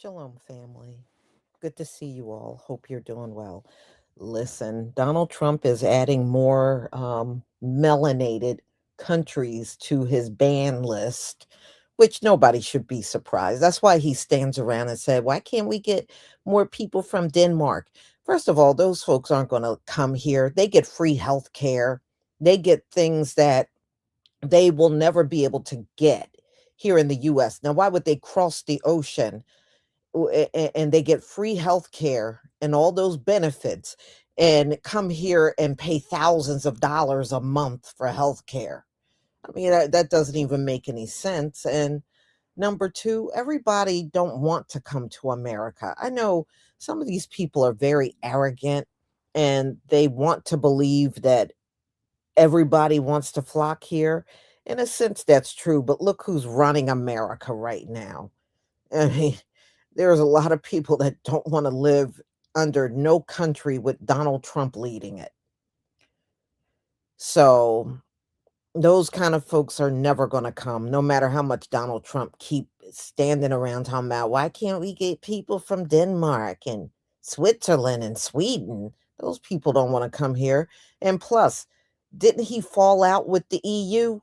Shalom, family. Good to see you all. Hope you're doing well. Listen, Donald Trump is adding more melanated countries to his ban list, which nobody should be surprised. That's why he stands around and said, why can't we get more people from Denmark? First of all, those folks aren't going to come here. They get free health care. They get things that they will never be able to get here in the US. Now, why would they cross the ocean and they get free health care and all those benefits and come here and pay thousands of dollars a month for health care? I mean, that doesn't even make any sense. And number two, everybody don't want to come to America. I know some of these people are very arrogant and they want to believe that everybody wants to flock here. In a sense, that's true, but look who's running America right now. I mean, there's a lot of people that don't want to live under no country with Donald Trump leading it. So those kind of folks are never going to come, no matter how much Donald Trump keep standing around talking about, why can't we get people from Denmark and Switzerland and Sweden? Those people don't want to come here. And plus, didn't he fall out with the EU?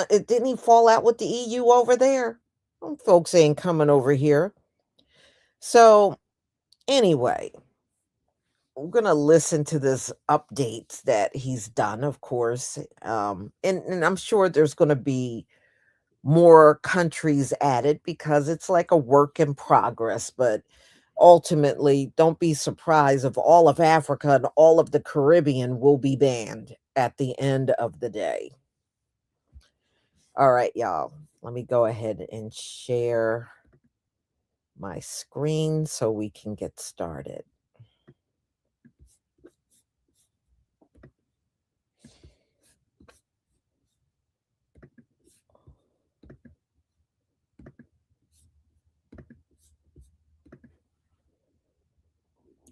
Didn't he fall out with the EU over there? Them folks ain't coming over here. So anyway, we're going to listen to this updates that he's done, of course. And I'm sure there's going to be more countries added because it's like a work in progress. But ultimately, don't be surprised if all of Africa and all of the Caribbean will be banned at the end of the day. All right, y'all. Let me go ahead and share my screen so we can get started.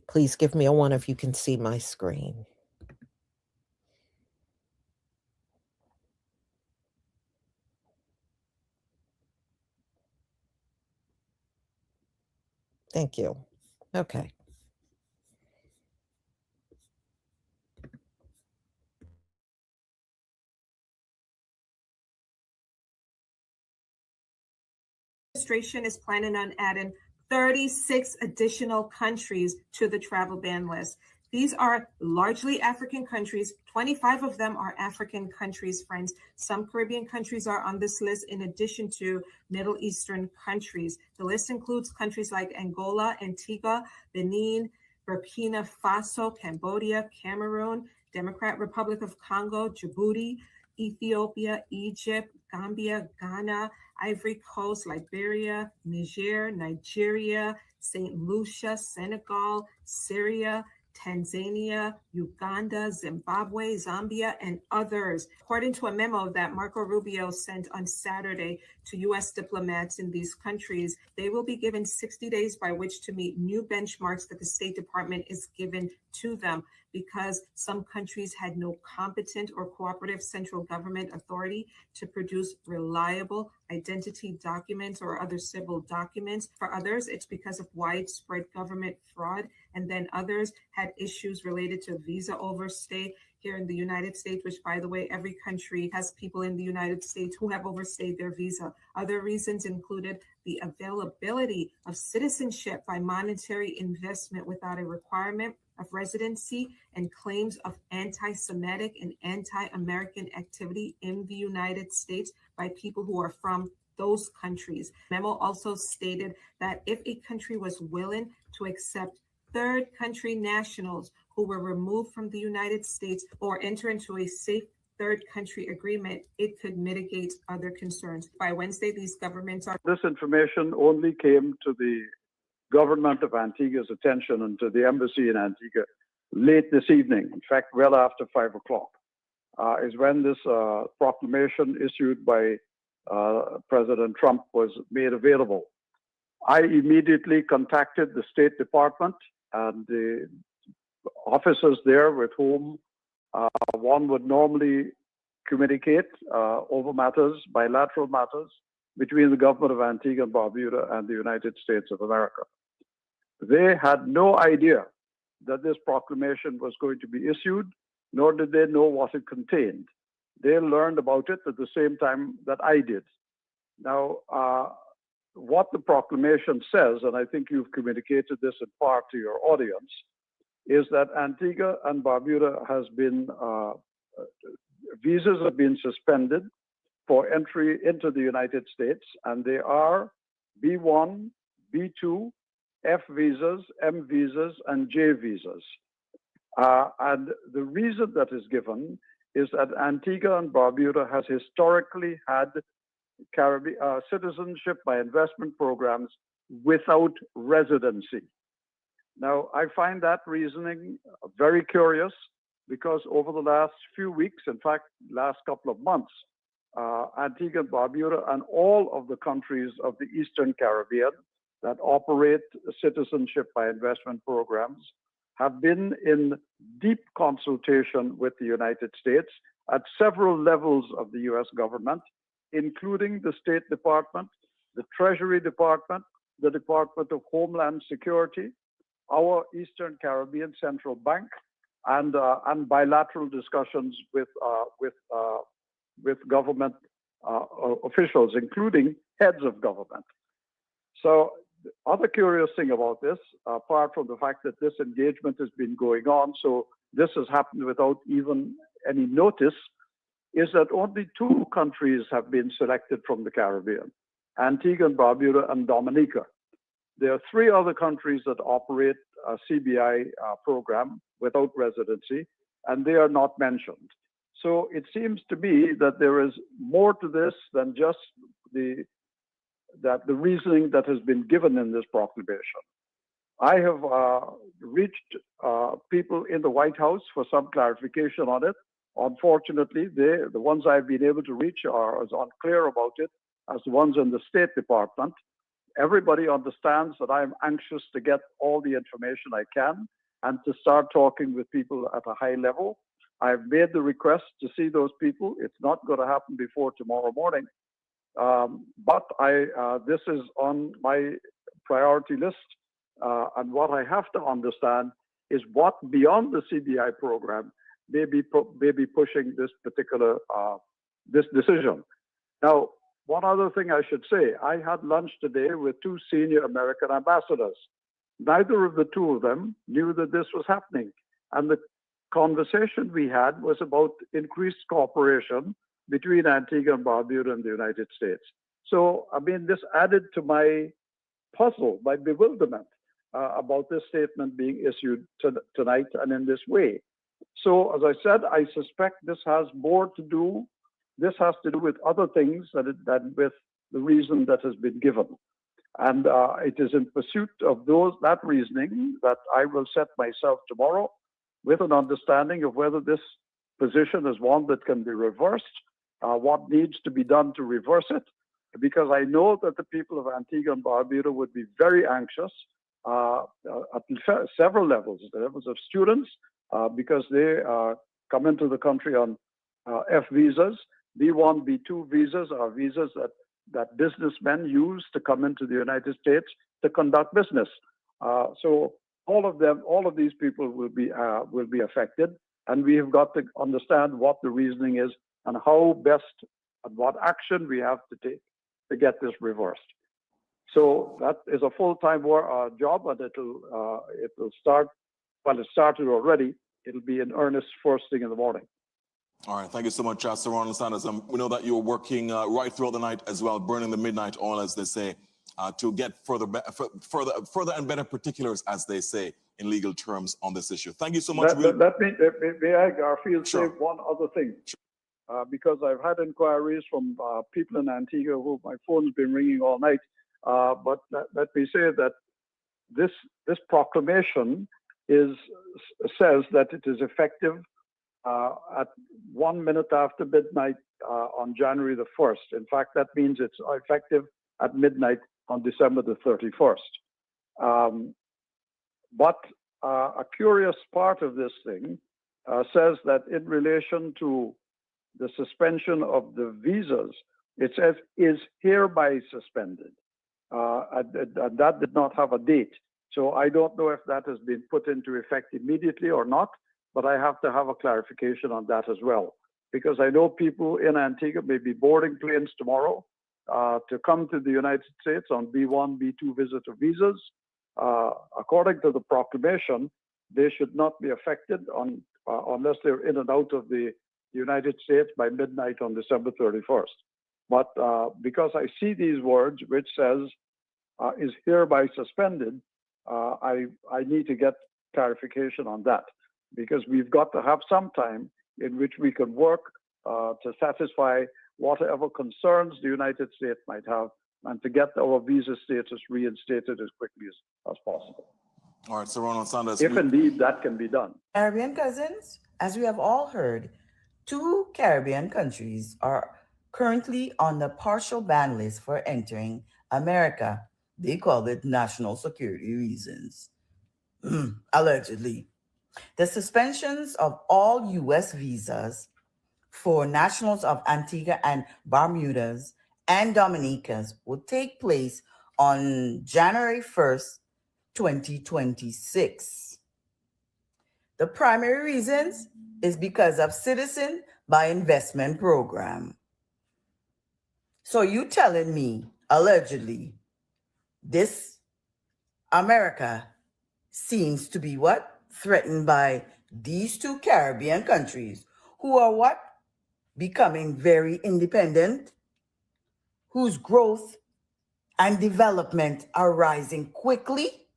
Please give me a one if you can see my screen. Thank you. Okay. Administration is planning on adding 36 additional countries to the travel ban list. These are largely African countries. 25 of them are African countries, friends. Some Caribbean countries are on this list in addition to Middle Eastern countries. The list includes countries like Angola, Antigua, Benin, Burkina Faso, Cambodia, Cameroon, Democratic Republic of Congo, Djibouti, Ethiopia, Egypt, Gambia, Ghana, Ivory Coast, Liberia, Nigeria, St. Lucia, Senegal, Syria, Tanzania, Uganda, Zimbabwe, Zambia, and others. According to a memo that Marco Rubio sent on Saturday to U.S. diplomats in these countries, they will be given 60 days by which to meet new benchmarks that the State Department is given to them, because some countries had no competent or cooperative central government authority to produce reliable identity documents or other civil documents. For others, it's because of widespread government fraud. And then others had issues related to visa overstay here in the United States, which, by the way, every country has people in the United States who have overstayed their visa. Other reasons included the availability of citizenship by monetary investment without a requirement of residency, and claims of anti-Semitic and anti-American activity in the United States by people who are from those countries. Memo also stated that if a country was willing to accept third country nationals who were removed from the United States or enter into a safe third country agreement, it could mitigate other concerns. By Wednesday, these governments are... This information only came to the government of Antigua's attention and to the embassy in Antigua late this evening. In fact, well after 5 o'clock is when this proclamation issued by President Trump was made available. I immediately contacted the State Department and the officers there with whom one would normally communicate over matters, bilateral matters, between the government of Antigua and Barbuda and the United States of America. They had no idea that this proclamation was going to be issued, nor did they know what it contained. They learned about it at the same time that I did. Now, what the proclamation says, and I think you've communicated this in part to your audience, is that Antigua and Barbuda has been, visas have been suspended for entry into the United States, and they are B1, B2, F visas, M visas, and J visas. And the reason that is given is that Antigua and Barbuda has historically had citizenship by investment programs without residency. Now, I find that reasoning very curious because over the last few weeks, in fact, last couple of months, Antigua and Barbuda and all of the countries of the Eastern Caribbean that operate citizenship by investment programs have been in deep consultation with the United States at several levels of the US government, including the State Department, the Treasury Department, the Department of Homeland Security, our Eastern Caribbean Central Bank, and bilateral discussions with government officials, including heads of government. So the other curious thing about this, apart from the fact that this engagement has been going on, so this has happened without even any notice, is that only two countries have been selected from the Caribbean, Antigua and Barbuda and Dominica. There are three other countries that operate a CBI program without residency, and they are not mentioned. So it seems to me that there is more to this than just the reasoning that has been given in this proclamation. I have reached people in the White House for some clarification on it. Unfortunately, the ones I've been able to reach are as unclear about it as the ones in the State Department. Everybody understands that I'm anxious to get all the information I can and to start talking with people at a high level. I've made the request to see those people. It's not going to happen before tomorrow morning. But this is on my priority list. And what I have to understand is what beyond the CBI program may be pushing this particular this decision. Now, one other thing I should say, I had lunch today with two senior American ambassadors. Neither of the two of them knew that this was happening. And the conversation we had was about increased cooperation between Antigua and Barbuda and the United States. So, I mean, this added to my puzzle, my bewilderment about this statement being issued tonight and in this way. So, as I said, I suspect this has more to do, this has to do with other things than with the reason that has been given. And it is in pursuit of that reasoning that I will set myself tomorrow with an understanding of whether this position is one that can be reversed, what needs to be done to reverse it, because I know that the people of Antigua and Barbuda would be very anxious at several levels, the levels of students, because they come into the country on F visas. B1, B2 visas are visas that businessmen use to come into the United States to conduct business. So all of these people will be affected, and we have got to understand what the reasoning is and how best and what action we have to take to get this reversed. So that is a full-time job, and it'll start. Well, it started already. It'll be in earnest first thing in the morning. All right, thank you so much, Sir Ronald Sanders. We know that you're working right throughout the night as well, burning the midnight oil, as they say, to get further and better particulars, as they say, in legal terms on this issue. Thank you so much. May I, Garfield, sure. say one other thing? Sure. Because I've had inquiries from people in Antigua who my phone's been ringing all night. But let me say that this proclamation says that it is effective at 1 minute after midnight on January the 1st. In fact, that means it's effective at midnight on December the 31st. But a curious part of this thing says that in relation to the suspension of the visas, It says is hereby suspended. And that did not have a date. So I don't know if that has been put into effect immediately or not, but I have to have a clarification on that as well. Because I know people in Antigua may be boarding planes tomorrow to come to the United States on B1, B2 visitor visas. According to the proclamation, they should not be affected unless they're in and out of the United States by midnight on December 31st. But because I see these words, which says is hereby suspended, I need to get clarification on that, because we've got to have some time in which we can work to satisfy whatever concerns the United States might have and to get our visa status reinstated as quickly as possible. All right, so Ronald Sanders. If indeed that can be done. Caribbean cousins, as we have all heard, 2 Caribbean countries are currently on the partial ban list for entering America. They call it national security reasons. Allegedly. The suspensions of all U.S. visas for nationals of Antigua and Bermudas and Dominicas will take place on January 1st, 2026. The primary reasons is because of Citizen by Investment Program. So you telling me, allegedly, this America seems to be what? Threatened by these 2 Caribbean countries who are what? Becoming very independent, whose growth and development are rising quickly,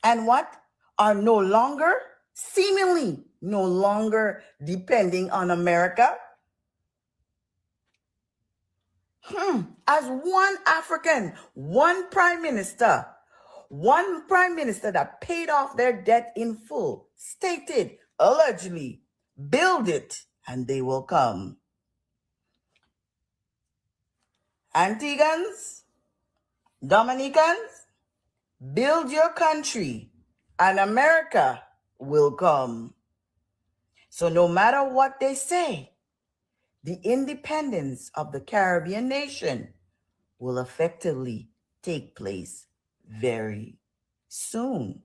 and what? Are no longer, seemingly no longer depending on America. As one African, one prime minister that paid off their debt in full, stated, allegedly, build it and they will come. Antigans, Dominicans, build your country and America will come. So no matter what they say, the independence of the Caribbean nation will effectively take place very soon.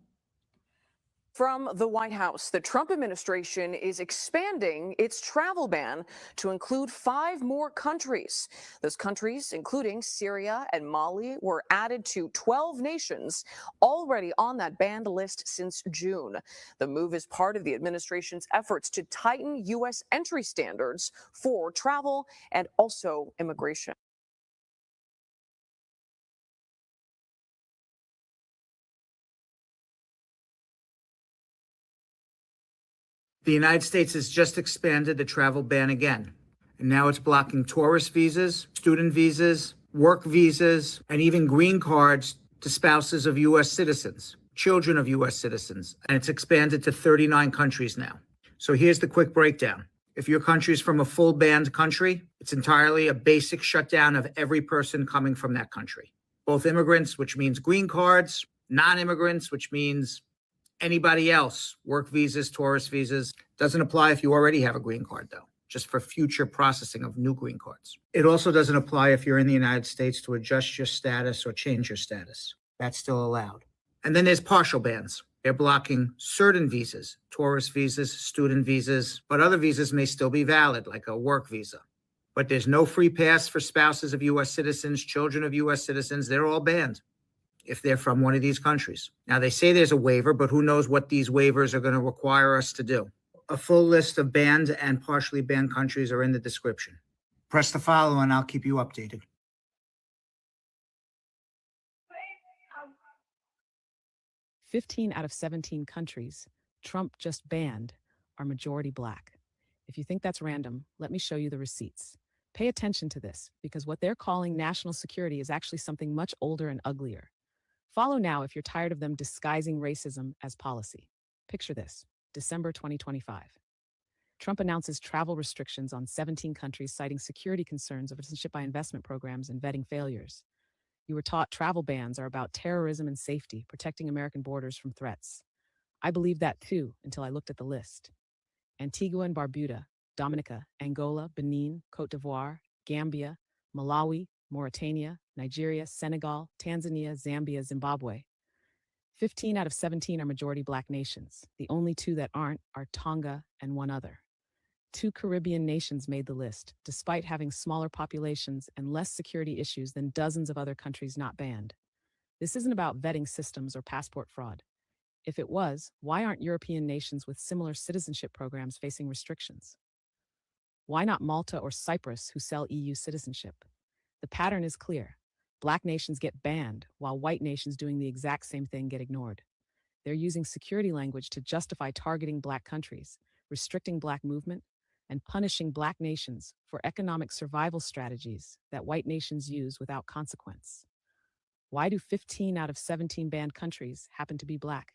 From the White House, the Trump administration is expanding its travel ban to include 5 more countries. Those countries, including Syria and Mali, were added to 12 nations already on that banned list since June. The move is part of the administration's efforts to tighten U.S. entry standards for travel and also immigration. The United States has just expanded the travel ban again. And now it's blocking tourist visas, student visas, work visas, and even green cards to spouses of U.S. citizens, children of U.S. citizens. And it's expanded to 39 countries now. So here's the quick breakdown. If your country is from a full banned country, it's entirely a basic shutdown of every person coming from that country. Both immigrants, which means green cards, non-immigrants, which means anybody else, work visas, tourist visas. Doesn't apply if you already have a green card, though, just for future processing of new green cards. It also doesn't apply if you're in the United States to adjust your status or change your status. That's still allowed. And then there's partial bans. They're blocking certain visas, tourist visas, student visas, but other visas may still be valid, like a work visa. But there's no free pass for spouses of U.S. citizens, children of U.S. citizens. They're all banned if they're from one of these countries. Now, they say there's a waiver, but who knows what these waivers are going to require us to do. A full list of banned and partially banned countries are in the description. Press the follow and I'll keep you updated. "15 out of 17 countries Trump just banned are majority Black. If you think that's random, let me show you the receipts. Pay attention to this, because what they're calling national security is actually something much older and uglier. Follow now if you're tired of them disguising racism as policy. Picture this, December 2025. Trump announces travel restrictions on 17 countries, citing security concerns over citizenship by investment programs and vetting failures. You were taught travel bans are about terrorism and safety, protecting American borders from threats. I believed that too, until I looked at the list. Antigua and Barbuda, Dominica, Angola, Benin, Cote d'Ivoire, Gambia, Malawi, Mauritania, Nigeria, Senegal, Tanzania, Zambia, Zimbabwe. 15 out of 17 are majority Black nations. The only two that aren't are Tonga and one other. 2 Caribbean nations made the list, despite having smaller populations and less security issues than dozens of other countries not banned. This isn't about vetting systems or passport fraud. If it was, why aren't European nations with similar citizenship programs facing restrictions? Why not Malta or Cyprus, who sell EU citizenship? The pattern is clear. Black nations get banned, while white nations doing the exact same thing get ignored. They're using security language to justify targeting Black countries, restricting Black movement, and punishing Black nations for economic survival strategies that white nations use without consequence. Why do 15 out of 17 banned countries happen to be Black?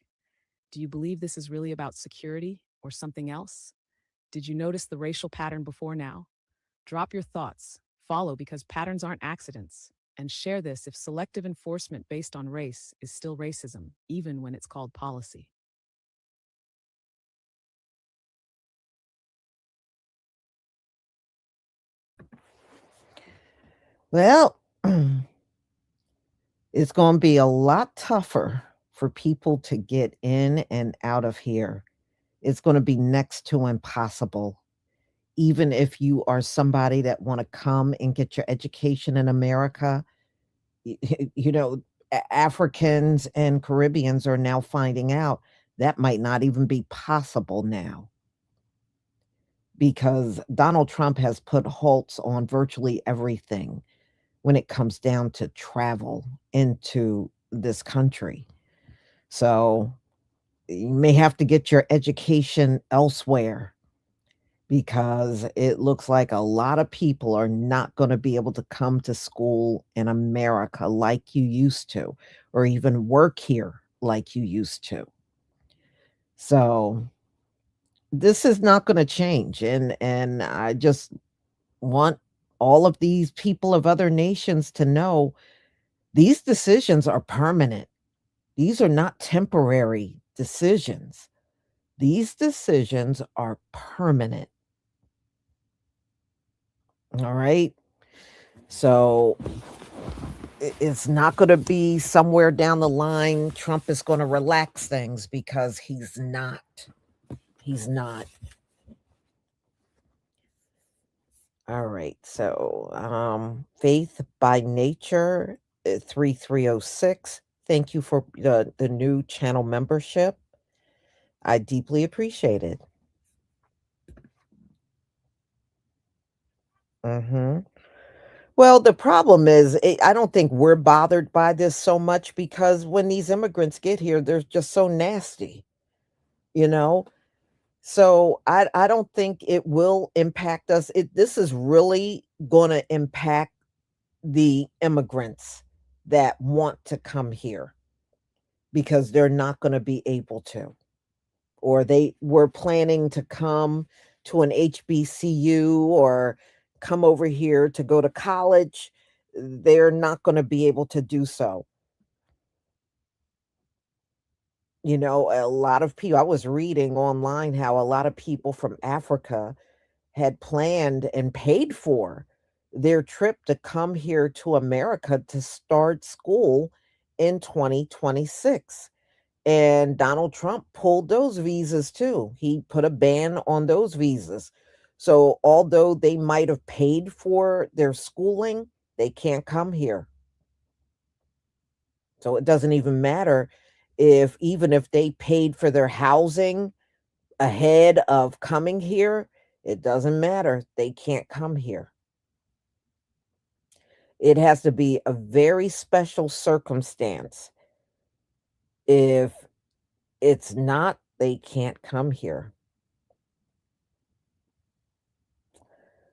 Do you believe this is really about security or something else? Did you notice the racial pattern before now? Drop your thoughts, follow because patterns aren't accidents, and share this if selective enforcement based on race is still racism, even when it's called policy. Well, it's going to be a lot tougher for people to get in and out of here. It's going to be next to impossible. Even if you are somebody that want to come and get your education in America, you know, Africans and Caribbeans are now finding out that might not even be possible now because Donald Trump has put halts on virtually everything when it comes down to travel into this country. So you may have to get your education elsewhere because it looks like a lot of people are not going to be able to come to school in America like you used to, or even work here like you used to. So this is not going to change. And I just want all of these people of other nations to know these decisions are permanent. These are not temporary decisions. These decisions are permanent. All right. So it's not going to be somewhere down the line. Trump is going to relax things because he's not. He's not. All right. So, Faith by Nature 3306. Thank you for the new channel membership. I deeply appreciate it. Mm-hmm. Well, the problem is, I don't think we're bothered by this so much because when these immigrants get here, they're just so nasty, you know? So I don't think it will impact us. This is really going to impact the immigrants that want to come here because they're not going to be able to, or they were planning to come to an HBCU or come over here to go to college. They're not going to be able to do so. You know, a lot of people, I was reading online how a lot of people from Africa had planned and paid for their trip to come here to America to start school in 2026. And Donald Trump pulled those visas too. He put a ban on those visas. So although they might have paid for their schooling, they can't come here. So it doesn't even matter if even if they paid for their housing ahead of coming here, it doesn't matter. They can't come here. It has to be a very special circumstance. If it's not, they can't come here.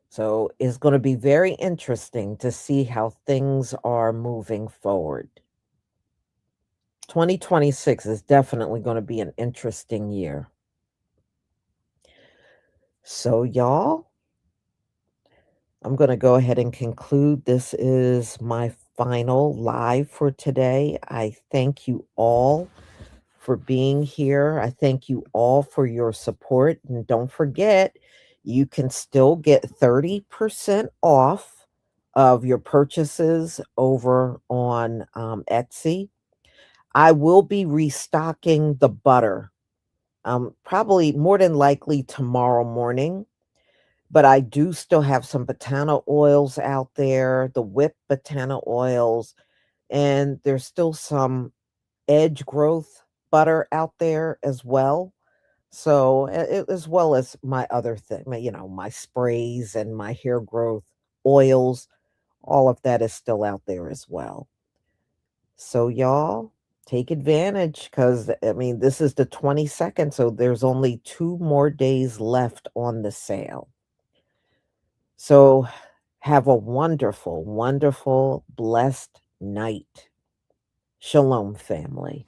So it's going to be very interesting to see how things are moving forward. 2026 is definitely going to be an interesting year. So, y'all, I'm going to go ahead and conclude. This is my final live for today. I thank you all for being here. I thank you all for your support. And don't forget, you can still get 30% off of your purchases over on Etsy. I will be restocking the butter, probably more than likely tomorrow morning. But I do still have some botana oils out there, the whipped botana oils, and there's still some edge growth butter out there as well. So, as well as my other thing, my sprays and my hair growth oils, all of that is still out there as well. So, y'all take advantage because, I mean, this is the 22nd, so there's only 2 more days left on the sale. So, have a wonderful, wonderful, blessed night. Shalom, family.